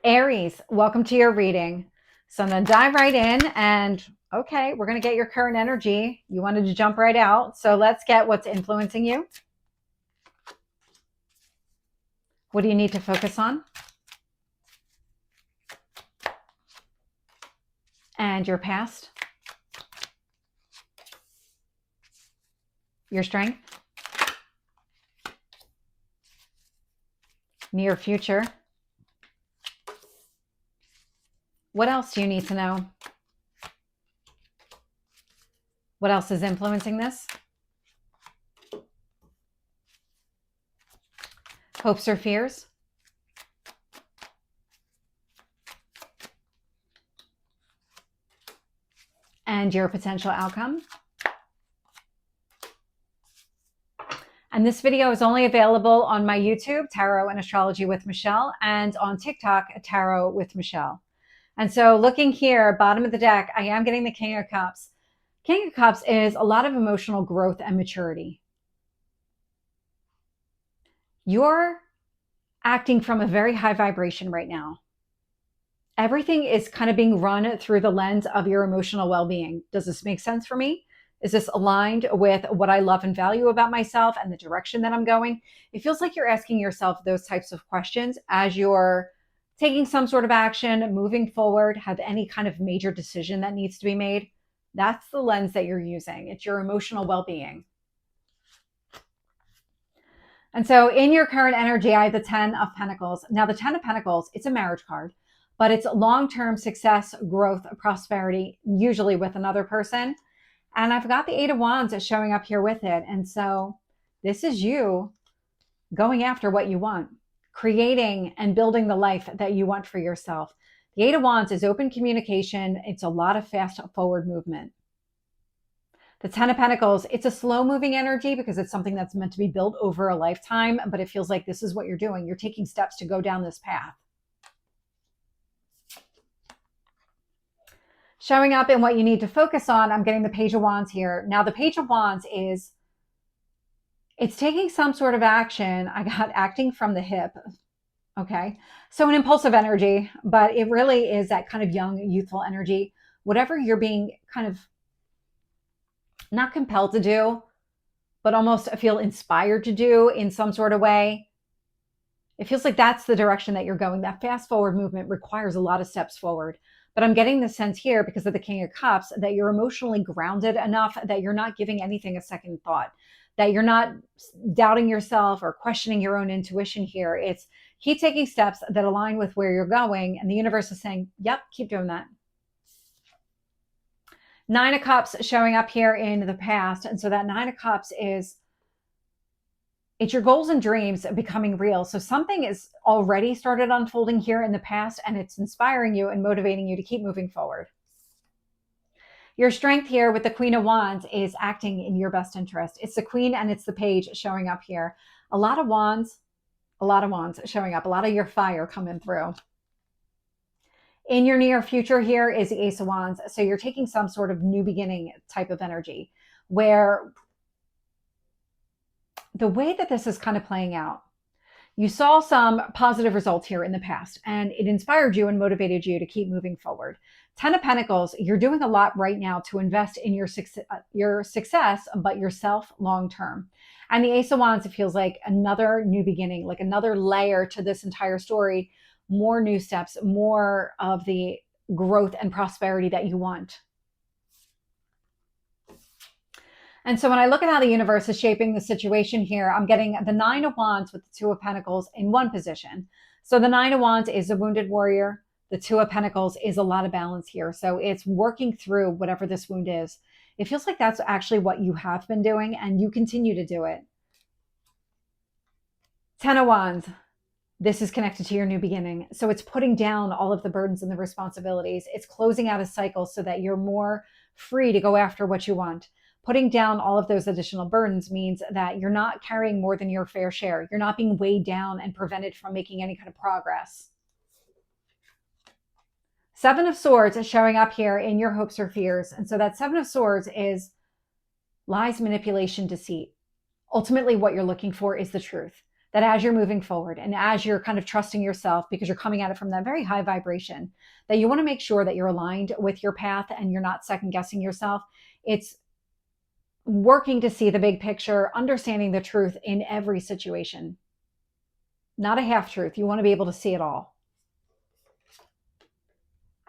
Aries, welcome to your reading. So I'm going to dive right in and okay, we're going to get your current energy. You wanted to jump right out. So let's get what's influencing you. What do you need to focus on? And your past. Your strength. Near future. What else do you need to know? What else is influencing this? Hopes or fears? And your potential outcome? And this video is only available on my YouTube, Tarot and Astrology with Michelle, and on TikTok, Tarot with Michelle. And so looking here, bottom of the deck, I am getting the King of Cups. King of Cups is a lot of emotional growth and maturity. You're acting from a very high vibration right now. Everything is kind of being run through the lens of your emotional well-being. Does this make sense for me? Is this aligned with what I love and value about myself and the direction that I'm going? It feels like you're asking yourself those types of questions as you're taking some sort of action, moving forward, have any kind of major decision that needs to be made. That's the lens that you're using. It's your emotional well-being. And so in your current energy, I have the 10 of Pentacles. Now the 10 of Pentacles, it's a marriage card, but it's long-term success, growth, prosperity, usually with another person. And I've got the 8 of Wands showing up here with it. And so this is you going after what you want, creating and building the life that you want for yourself. The 8 of Wands is open communication. It's a lot of fast forward movement. The 10 of Pentacles, it's a slow moving energy because it's something that's meant to be built over a lifetime, but it feels like this is what you're doing. You're taking steps to go down this path. Showing up in what you need to focus on, I'm getting the Page of Wands here. Now the Page of Wands is, it's taking some sort of action. I got acting from the hip. Okay. So an impulsive energy, but it really is that kind of young, youthful energy. Whatever you're being kind of not compelled to do, but almost feel inspired to do in some sort of way. It feels like that's the direction that you're going. That fast forward movement requires a lot of steps forward. But I'm getting the sense here because of the King of Cups that you're emotionally grounded enough that you're not giving anything a second thought, that you're not doubting yourself or questioning your own intuition here. It's keep taking steps that align with where you're going. And the universe is saying, yep, keep doing that. 9 of Cups showing up here in the past. And so that 9 of Cups is, it's your goals and dreams becoming real. So something is already started unfolding here in the past, and it's inspiring you and motivating you to keep moving forward. Your strength here with the Queen of Wands is acting in your best interest. It's the Queen and it's the Page showing up here. A lot of wands showing up. A lot of your fire coming through. In your near future here is the Ace of Wands. So you're taking some sort of new beginning type of energy where the way that this is kind of playing out, you saw some positive results here in the past and it inspired you and motivated you to keep moving forward. 10 of Pentacles, you're doing a lot right now to invest in your success, but yourself long-term. And the Ace of Wands, it feels like another new beginning, like another layer to this entire story, more new steps, more of the growth and prosperity that you want. And so when I look at how the universe is shaping the situation here, I'm getting the 9 of Wands with the 2 of Pentacles in one position. So the 9 of Wands is a wounded warrior. The 2 of Pentacles is a lot of balance here. So it's working through whatever this wound is. It feels like that's actually what you have been doing and you continue to do it. 10 of Wands. This is connected to your new beginning. So it's putting down all of the burdens and the responsibilities. It's closing out a cycle so that you're more free to go after what you want. Putting down all of those additional burdens means that you're not carrying more than your fair share. You're not being weighed down and prevented from making any kind of progress. 7 of Swords is showing up here in your hopes or fears. And so that 7 of Swords is lies, manipulation, deceit. Ultimately, what you're looking for is the truth. that as you're moving forward and as you're kind of trusting yourself, because you're coming at it from that very high vibration, that you want to make sure that you're aligned with your path and you're not second guessing yourself. It's working to see the big picture, understanding the truth in every situation, not a half truth. You want to be able to see it all.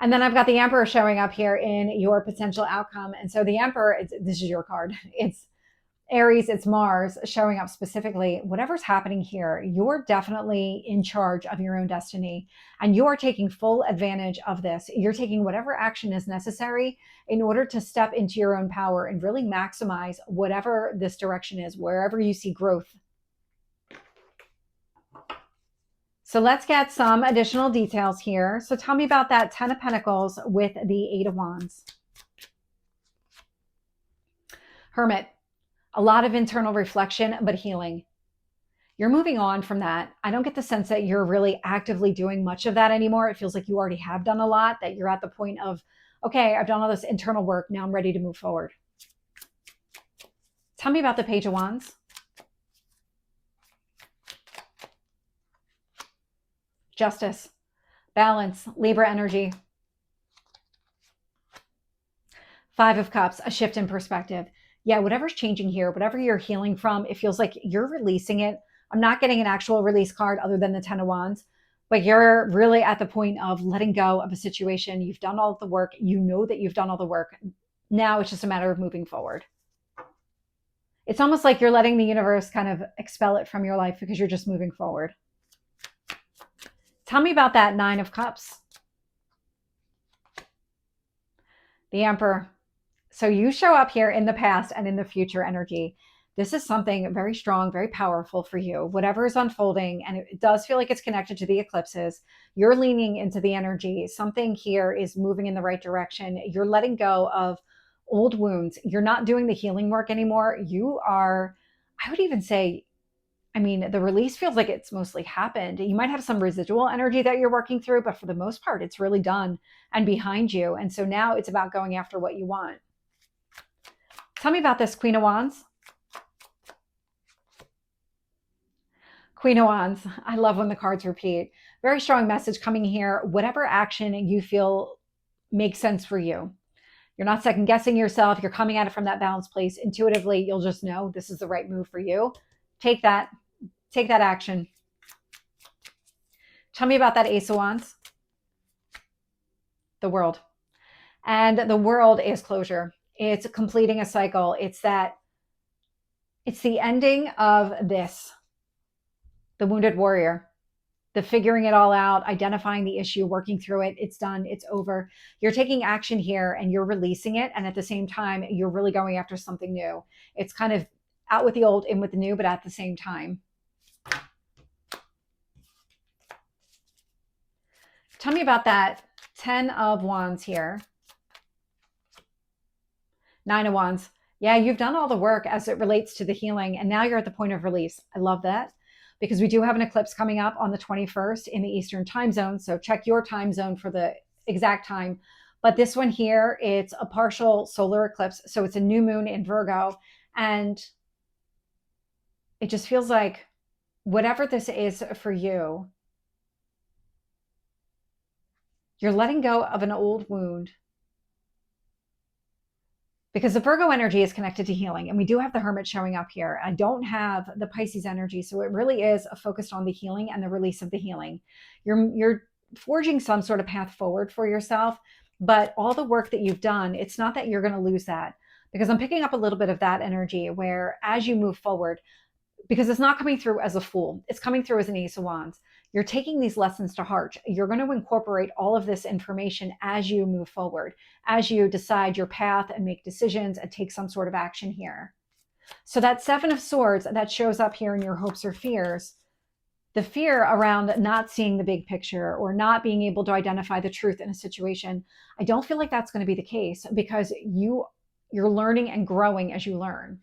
And then I've got the Emperor showing up here in your potential outcome. And so the Emperor, this is your card. It's Aries, it's Mars showing up specifically. Whatever's happening here, you're definitely in charge of your own destiny. And you are taking full advantage of this. You're taking whatever action is necessary in order to step into your own power and really maximize whatever this direction is, wherever you see growth. So let's get some additional details here. So tell me about that 10 of Pentacles with the 8 of Wands. Hermit, a lot of internal reflection, but healing. You're moving on from that. I don't get the sense that you're really actively doing much of that anymore. It feels like you already have done a lot, that you're at the point of, okay, I've done all this internal work. Now I'm ready to move forward. Tell me about the Page of Wands. Justice, balance, Libra energy. 5 of Cups, a shift in perspective. Yeah, whatever's changing here, whatever you're healing from, it feels like you're releasing it. I'm not getting an actual release card other than the 10 of Wands, but you're really at the point of letting go of a situation. You've done all of the work. You know that you've done all the work. Now it's just a matter of moving forward. It's almost like you're letting the universe kind of expel it from your life because you're just moving forward. Tell me about that 9 of Cups. The Emperor. So you show up here in the past and in the future energy. This is something very strong, very powerful for you. Whatever is unfolding, and it does feel like it's connected to the eclipses, you're leaning into the energy. Something here is moving in the right direction. You're letting go of old wounds. You're not doing the healing work anymore. You are, I would even say, I mean, the release feels like it's mostly happened. You might have some residual energy that you're working through, but for the most part, it's really done and behind you. And so now it's about going after what you want. Tell me about this Queen of Wands. Queen of Wands. I love when the cards repeat. Very strong message coming here. Whatever action you feel makes sense for you. You're not second guessing yourself. You're coming at it from that balanced place. Intuitively, you'll just know this is the right move for you. Take that action. Tell me about that Ace of Wands. The World. And the World is closure. It's completing a cycle. It's the ending of this. The Wounded Warrior. The figuring it all out, identifying the issue, working through it. It's done. It's over. You're taking action here and you're releasing it. And at the same time, you're really going after something new. It's kind of out with the old, in with the new, but at the same time. Tell me about that 10 of Wands here. 9 of Wands. Yeah, you've done all the work as it relates to the healing, and now you're at the point of release. I love that because we do have an eclipse coming up on the 21st in the Eastern time zone. So check your time zone for the exact time. But this one here, it's a partial solar eclipse. So it's a new moon in Virgo. And it just feels like whatever this is for you, you're letting go of an old wound. Because the Virgo energy is connected to healing. And we do have the Hermit showing up here. I don't have the Pisces energy. So it really is focused on the healing and the release of the healing. You're forging some sort of path forward for yourself. But all the work that you've done, it's not that you're going to lose that. Because I'm picking up a little bit of that energy where as you move forward, because it's not coming through as a Fool. It's coming through as an Ace of Wands. You're taking these lessons to heart. You're going to incorporate all of this information as you move forward, as you decide your path and make decisions and take some sort of action here. So that 7 of Swords that shows up here in your hopes or fears, the fear around not seeing the big picture or not being able to identify the truth in a situation, I don't feel like that's going to be the case because you're learning and growing as you learn.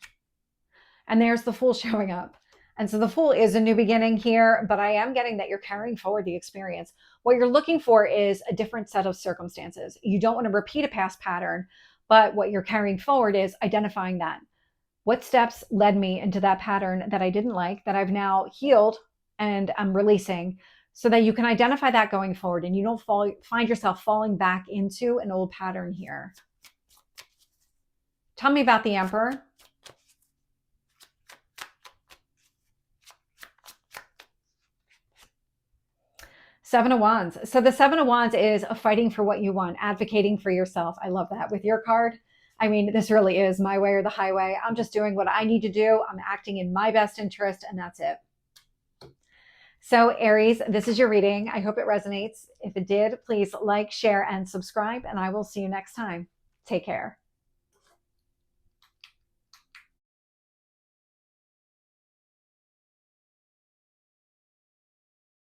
And there's the Fool showing up. And so the Fool is a new beginning here, but I am getting that you're carrying forward the experience. What you're looking for is a different set of circumstances. You don't want to repeat a past pattern, but what you're carrying forward is identifying that. What steps led me into that pattern that I didn't like, that I've now healed and releasing, so that you can identify that going forward and you don't find yourself falling back into an old pattern here. Tell me about the Emperor. Seven of Wands. So the Seven of Wands is fighting for what you want, advocating for yourself. I love that with your card. I mean, this really is my way or the highway. I'm just doing what I need to do. I'm acting in my best interest, and that's it. So Aries, this is your reading. I hope it resonates. If it did, please like, share, and subscribe, and I will see you next time. Take care.